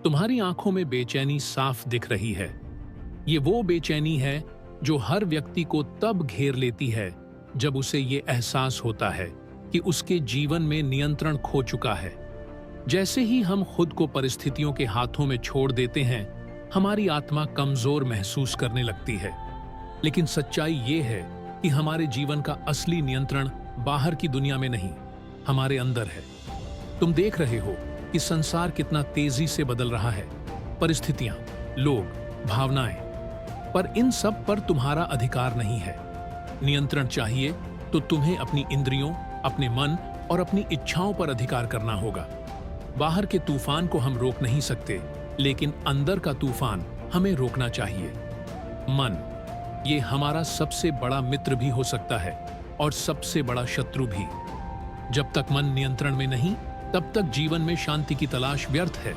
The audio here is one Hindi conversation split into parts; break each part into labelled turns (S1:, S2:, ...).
S1: तुम्हारी आंखों में बेचैनी साफ दिख रही है। ये वो बेचैनी है जो हर व्यक्ति को तब घेर लेती है जब उसे ये एहसास होता है कि उसके जीवन में नियंत्रण खो चुका है। जैसे ही हम खुद को परिस्थितियों के हाथों में छोड़ देते हैं, हमारी आत्मा कमजोर महसूस करने लगती है। लेकिन सच्चाई ये है कि हमारे जीवन का असली नियंत्रण बाहर की दुनिया में नहीं, हमारे अंदर है। तुम देख रहे हो कि संसार कितना तेजी से बदल रहा है, परिस्थितियां, लोग, भावनाएं, पर इन सब पर तुम्हारा अधिकार नहीं है। नियंत्रण चाहिए तो तुम्हें अपनी इंद्रियों, अपने मन और अपनी इच्छाओं पर अधिकार करना होगा। बाहर के तूफान को हम रोक नहीं सकते, लेकिन अंदर का तूफान हमें रोकना चाहिए। मन, ये हमारा सबसे बड़ा मित्र भी हो सकता है और सबसे बड़ा शत्रु भी। जब तक मन नियंत्रण में नहीं, तब तक जीवन में शांति की तलाश व्यर्थ है।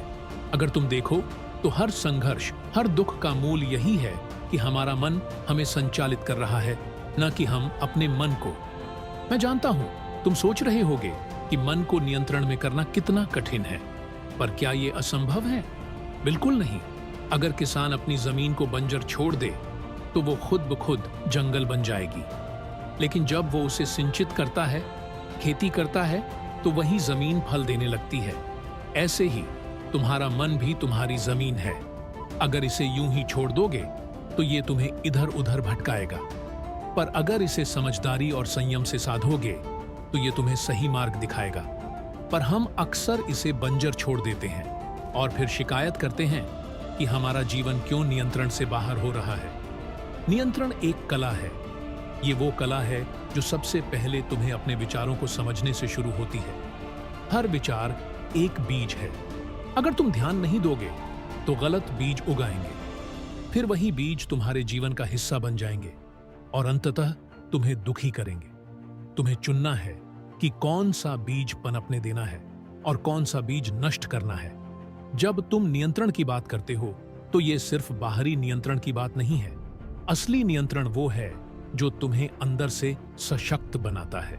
S1: अगर तुम देखो तो हर संघर्ष, हर दुख का मूल यही है कि हमारा मन हमें संचालित कर रहा है, न कि हम अपने मन को। मैं जानता हूं तुम सोच रहे होगे कि मन को नियंत्रण में करना कितना कठिन है, पर क्या यह असंभव है? बिल्कुल नहीं। अगर किसान अपनी जमीन को बंजर छोड़ दे तो वो खुद ब खुद जंगल बन जाएगी, लेकिन जब वो उसे सिंचित करता है, खेती करता है, तो वही जमीन फल देने लगती है। ऐसे ही तुम्हारा मन भी तुम्हारी जमीन है। अगर इसे यूं ही छोड़ दोगे तो ये तुम्हें इधर उधर भटकाएगा, पर अगर इसे समझदारी और संयम से साधोगे तो ये तुम्हें सही मार्ग दिखाएगा। पर हम अक्सर इसे बंजर छोड़ देते हैं और फिर शिकायत करते हैं कि हमारा जीवन क्यों नियंत्रण से बाहर हो रहा है। नियंत्रण एक कला है। ये वो कला है जो सबसे पहले तुम्हें अपने विचारों को समझने से शुरू होती है। हर विचार एक बीज है। अगर तुम ध्यान नहीं दोगे तो गलत बीज उगाएंगे, फिर वही बीज तुम्हारे जीवन का हिस्सा बन जाएंगे और अंततः तुम्हें दुखी करेंगे। तुम्हें चुनना है कि कौन सा बीज पनपने देना है और कौन सा बीज नष्ट करना है। जब तुम नियंत्रण की बात करते हो तो यह सिर्फ बाहरी नियंत्रण की बात नहीं है। असली नियंत्रण वो है जो तुम्हें अंदर से सशक्त बनाता है।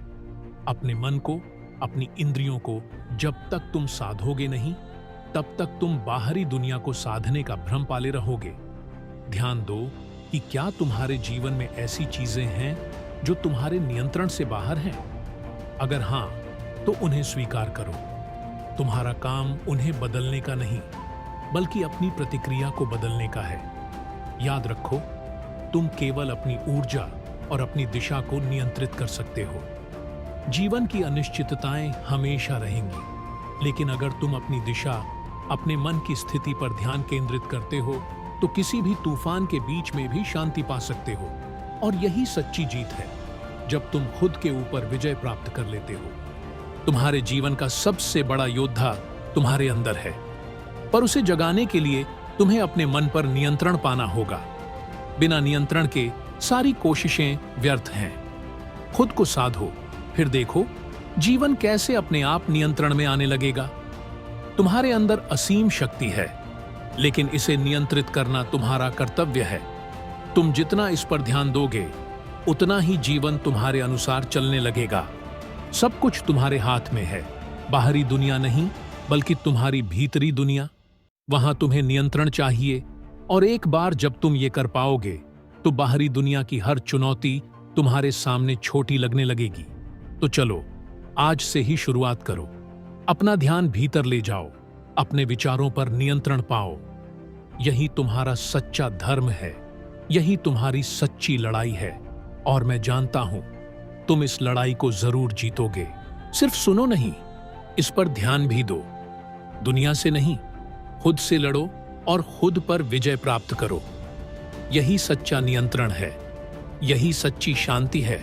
S1: अपने मन को, अपनी इंद्रियों को जब तक तुम साधोगे नहीं, तब तक तुम बाहरी दुनिया को साधने का भ्रम पाले रहोगे। ध्यान दो कि क्या तुम्हारे जीवन में ऐसी चीजें हैं जो तुम्हारे नियंत्रण से बाहर हैं? अगर हां, तो उन्हें स्वीकार करो। तुम्हारा काम उन्हें बदलने का नहीं, बल्कि अपनी प्रतिक्रिया को बदलने का है। याद रखो, तुम केवल अपनी ऊर्जा और अपनी दिशा को नियंत्रित कर सकते हो। जीवन की अनिश्चितताएं हमेशा रहेंगी, लेकिन अगर तुम अपनी दिशा, अपने मन की स्थिति पर ध्यान केंद्रित करते हो तो किसी भी तूफान के बीच में भी शांति पा सकते हो। और यही सच्ची जीत है, जब तुम खुद के ऊपर विजय प्राप्त कर लेते हो। तुम्हारे जीवन का सबसे बड़ा योद्धा तुम्हारे अंदर है, पर उसे जगाने के लिए तुम्हें अपने मन पर नियंत्रण पाना होगा। बिना नियंत्रण के सारी कोशिशें व्यर्थ हैं। खुद को साधो, फिर देखो जीवन कैसे अपने आप नियंत्रण में आने लगेगा। तुम्हारे अंदर असीम शक्ति है, लेकिन इसे नियंत्रित करना तुम्हारा कर्तव्य है। तुम जितना इस पर ध्यान दोगे, उतना ही जीवन तुम्हारे अनुसार चलने लगेगा। सब कुछ तुम्हारे हाथ में है। बाहरी दुनिया नहीं, बल्कि तुम्हारी भीतरी दुनिया। वहां तुम्हें नियंत्रण चाहिए, और एक बार जब तुम ये कर पाओगे तो बाहरी दुनिया की हर चुनौती तुम्हारे सामने छोटी लगने लगेगी। तो चलो, आज से ही शुरुआत करो। अपना ध्यान भीतर ले जाओ, अपने विचारों पर नियंत्रण पाओ। यही तुम्हारा सच्चा धर्म है, यही तुम्हारी सच्ची लड़ाई है, और मैं जानता हूं तुम इस लड़ाई को जरूर जीतोगे। सिर्फ सुनो नहीं, इस पर ध्यान भी दो। दुनिया से नहीं, खुद से लड़ो और खुद पर विजय प्राप्त करो। यही सच्चा नियंत्रण है, यही सच्ची शांति है।